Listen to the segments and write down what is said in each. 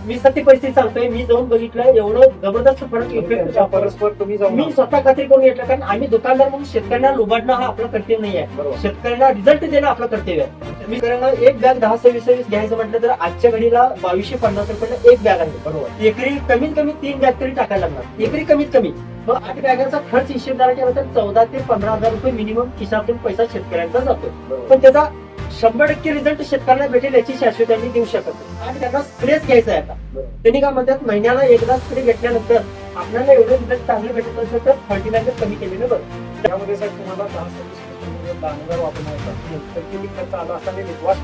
मी सत्य परिस्थिती सांगतोय, मी जाऊन बघितलं, एवढं जबरदस्त फरक इफेक्ट परस्पर तुम्ही जाऊन मी स्वतः खात्री करून घेतलं. कारण आम्ही दुकानदार म्हणून शेतकऱ्यांना लुबाडणं हा आपलं कर्तव्य नाही आहे. बरोबर. शेतकऱ्यांना रिझल्ट देणं आपलं कर्तव्य आहे. मी शेतकऱ्यांना एक बॅग 10-26 घ्यायचं म्हटलं तर आजच्या घडीला 2250 रुपयाला एक बॅग आहे. बरोबर. एकरी कमीत कमी 3 बॅग तरी टाकायला लागणार, एकरी कमीत कमी. मग 8 बॅगांचा खर्च हिशेब जरा केला तर 14 ते 15,000 रुपये मिनिमम खिशातून पैसा शेतकऱ्यांचा जातो. पण त्याचा 100% रिझल्ट शेतकऱ्यांना भेटेल याची शाश्वती आम्ही देऊ शकत नाही. आणि त्यांना स्प्रेच घ्यायचा आहे आता. त्यांनी काय म्हणतात, महिन्याला एकदा स्प्रे घेतल्यानंतर आपल्याला एवढे रिझल्ट चांगले भेटत असेल तर फर्टिलायझर कमी केलेलं बरं. त्यामध्ये साहेब तुम्हाला 10-26 वापरणार तर किती खर्च आला असता आणि विश्वास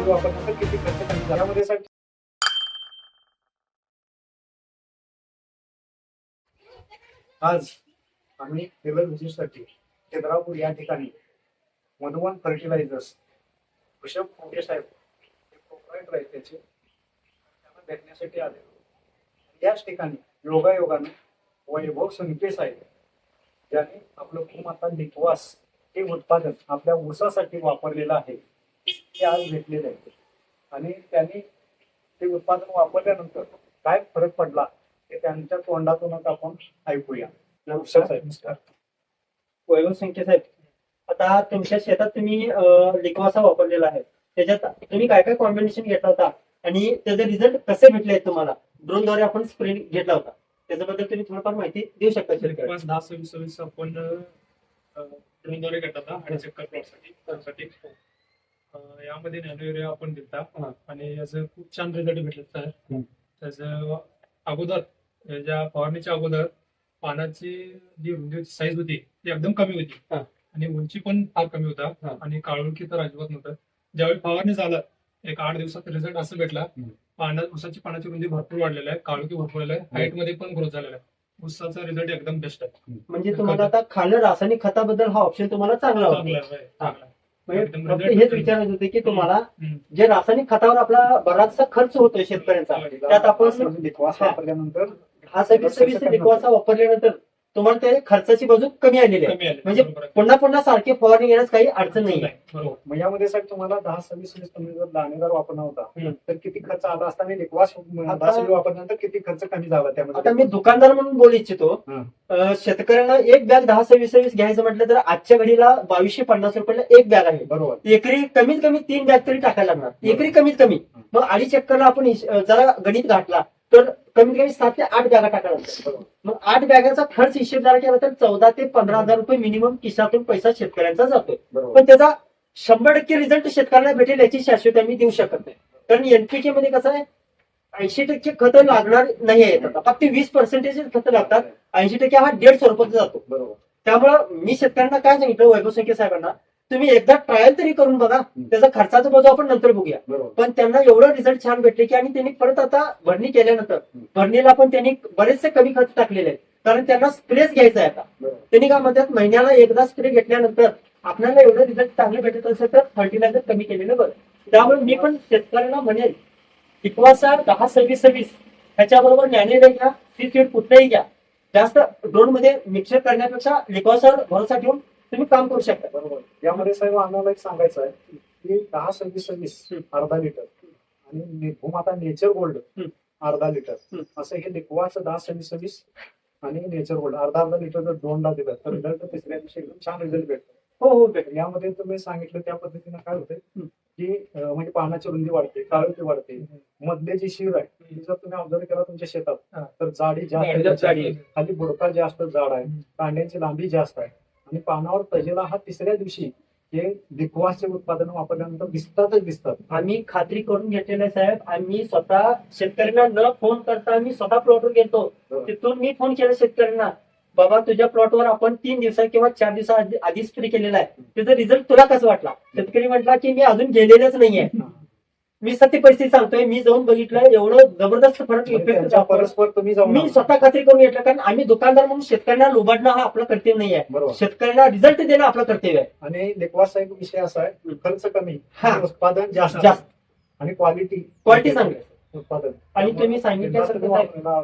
वापरणार तर किती खर्च कमी झाला. त्यामध्ये साहेब आज आम्ही टेबल व्हिजिटसाठी चंद्रापूर या ठिकाणी मधुवन फर्टिलायझर्स ऋषभ पोटे साहेब प्रोप्रायटर आहेत त्याचे, त्यांना भेटण्यासाठी आले. याच ठिकाणी योगायोगाने वैभव संके साहेब ज्यांनी आपलं भूमाता लिक्वास हे उत्पादन आपल्या ऊसासाठी वापरलेलं आहे ते आज भेटलेले आहे. आणि त्यांनी ते उत्पादन वापरल्यानंतर काय फरक पडला ते त्यांच्या तोंडातूनच आपण ऐकूया. नमस्कार. वैभव संख्या साहेब, आता तुमच्या शेतात तुम्ही लिक्वासा वापरलेला आहे, त्याच्यात तुम्ही काय काय कॉम्बिनेशन घेतला होता आणि त्याचे रिझल्ट कसे भेटले तुम्हाला? ड्रोनद्वारे आपण स्प्रे घेतला होता, त्याच्याबद्दल तुम्ही थोडंफार माहिती देऊ शकता? 10-26 आपण ड्रोनद्वारे घेतला होता आणि चक्कर प्लॉटसाठी. यामध्ये नॅनो युरिया आपण दिलता आणि याचं खूप छान रिझल्ट भेटले सर. त्याचं अगोदर ज्या फवारणीच्या अगोदर पानाची जी रुंदी साईज होती ती एकदम कमी होती आणि उंची पण फार कमी होता आणि काळोखी तर अजिबात नव्हतं. ज्यावेळी फवारणी झालं एक 8 दिवसात रिझल्ट असं भेटला. ऊसाची पानाची रुंदी भरपूर वाढलेली आहे, काळोखी भरपूर आहे, हाईट मध्ये पण ग्रोथ झालेला आहे. ऊसाचा रिझल्ट एकदम बेस्ट आहे. म्हणजे तुम्हाला आता खाल्लं रासायनिक खताबद्दल हा ऑप्शन तुम्हाला चांगला होता. म्हणजे हेच विचारायचं होते की तुम्हाला जे रासायनिक खतावर आपला बराचसा खर्च होतोय शेतकऱ्यांचा, त्यात आपण लिक्वास वापरल्यानंतर 10-26 लिक्वासा वापरल्यानंतर तुम्हाला ते खर्चाची बाजू कमी आलेली आहे. म्हणजे पुन्हा पुन्हा सारखी फवारणी घेण्यास काही अडचण नाही आहे. मग यामध्ये साहेब तुम्हाला 10-26 तुम्ही जर दाणेदार वापरणार होता तर किती खर्च आला असता आणि लिक्वास 10 वापरल्यानंतर किती खर्च कमी झाला त्यामध्ये? आता मी दुकानदार म्हणून बोलू इच्छितो, शेतकऱ्यांना एक बॅग 10-26 घ्यायचं म्हटलं तर आजच्या घडीला 2250 रुपयाला एक बॅग आहे. बरोबर. एकरी कमीत कमी 3 बॅग तरी टाकायला लागणार, एकरी कमीत कमी. मग 2.5 चक्करला आपण जरा गणित घातला तर कमीत कमी 7 ते 8 बॅगा टाकायला लागतात. मग 8 बॅगाचा खर्च हिशेब जरा केला तर 14 ते 15,000 रुपये मिनिमम खिशातून पैसा शेतकऱ्यांचा जातोय. पण त्याचा 100% रिझल्ट शेतकऱ्यांना भेटेल याची शाश्वती आम्ही देऊ शकत नाही. कारण एनपीके मध्ये कसं आहे, 80% खत लागणार नाही आहेत, फक्त 20% खत लागतात. 80% हा डेड स्वरूपाचा जातो. त्यामुळं मी शेतकऱ्यांना काय सांगितलं, वैभव संके साहेबांना, तुम्ही एकदा ट्रायल तरी करून बघा, त्याचा खर्चाचा बाजू आपण नंतर बघूया. पण त्यांना एवढं रिझल्ट छान भेटले की, आणि त्यांनी परत आता भरणी केल्यानंतर भरणीला पण त्यांनी बरेचसे कमी खर्च टाकलेले आहेत, कारण त्यांना स्प्रेच घ्यायचा आहे आता. त्यांनी काय म्हणतात, महिन्याला एकदा स्प्रे घेतल्यानंतर आपल्याला एवढं रिझल्ट चांगले भेटत असेल तर फर्टिलायझर कमी केलेलं बरं. त्यामुळे मी पण शेतकऱ्यांना म्हणेल, लिक्वासा 10-26 ह्याच्याबरोबर नॅनो घ्या, सीड कुठलंही घ्या. जास्त ड्रोन मध्ये मिक्सर करण्यापेक्षा लिक्वासावर भरोसा ठेवून तुम्ही काम करू शकता. बरोबर. यामध्ये साहेब आम्हाला एक सांगायचं आहे की 10-26 अर्धा लिटर आणि भूमाता नेचर गोल्ड अर्धा लिटर असं हे लिक्वास 10-26 आणि नेचर गोल्ड अर्धा लिटर जर ड्रोनला दिलं तर रिझल्ट तिसऱ्या दिवशी एकदम छान रिझल्ट भेटतो. हो. यामध्ये तुम्ही सांगितलं त्या पद्धतीनं काय होते की म्हणजे पानाची रुंदी वाढते, काळोखी वाढते, मधले जी शीर आहे ती जर तुम्ही ऑब्झर्व केला तुमच्या शेतात तर जाडी जास्त आहे, खाली बुडका जास्त जाड आहे, कांड्यांची लांबी जास्त आहे आणि पानावर तजेला हा तिसऱ्या दिवशी हे लिक्वासचे उत्पादन वापरल्यानंतर दिसतात. आम्ही खात्री करून घेतलेलं आहे साहेब. आम्ही स्वतः शेतकऱ्यांना न फोन करता आम्ही स्वतः प्लॉटवर गेलो. तिथून मी फोन केला शेतकऱ्यांना, बाबा तुझ्या प्लॉटवर आपण 3 दिवसा किंवा 4 दिवसा आधी स्प्रे केलेला आहे, त्याचा रिझल्ट तुला कसा वाटला? शेतकरी म्हटला की मी अजून गेलेलंच नाहीये. मी सत्य परिस्थिती सांगतोय, मी जाऊन बघितलं, एवढं जबरदस्त फरक इफेक्ट परस्पर तुम्ही जाऊन मी स्वतः खात्री करून घेतलं. कारण आम्ही दुकानदार म्हणून शेतकऱ्यांना लुबाडणं हा आपलं कर्तव्य नाही आहे. शेतकऱ्यांना रिझल्ट देणं आपलं कर्तव्य आहे. आणि लिक्वास एक विषय असा आहे, खर्च कमी, उत्पादन जास्त आणि क्वालिटी चांगली उत्पादन. आणि तुम्ही सांगितलं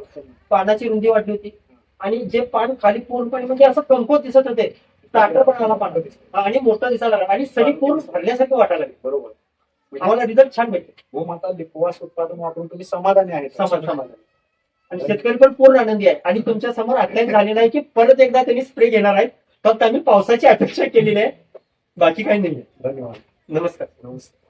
पानाची रुंदी वाढली होती आणि जे पान खाली पूर्णपणे म्हणजे असं कमकोत दिसत होते, स्टार्टर पण आला पान आणि मोठं दिसायला लागला आणि सरी पूर्ण भरल्यासारखं वाटायला लागलं. बरोबर. आम्हाला रिझल्ट छान भेटतो. गोमाता लिपवास उत्पादन वापरून तुम्ही समाधानी आहेत. समाधान. आणि शेतकरी पण पूर्ण आनंदी आहे. आणि तुमच्या समोर आख्यान झालेलं आहे की परत एकदा त्यांनी स्प्रे घेणार आहेत. फक्त आम्ही पावसाची अपेक्षा केलेली आहे, बाकी काही नाही. धन्यवाद. नमस्कार. नमस्कार.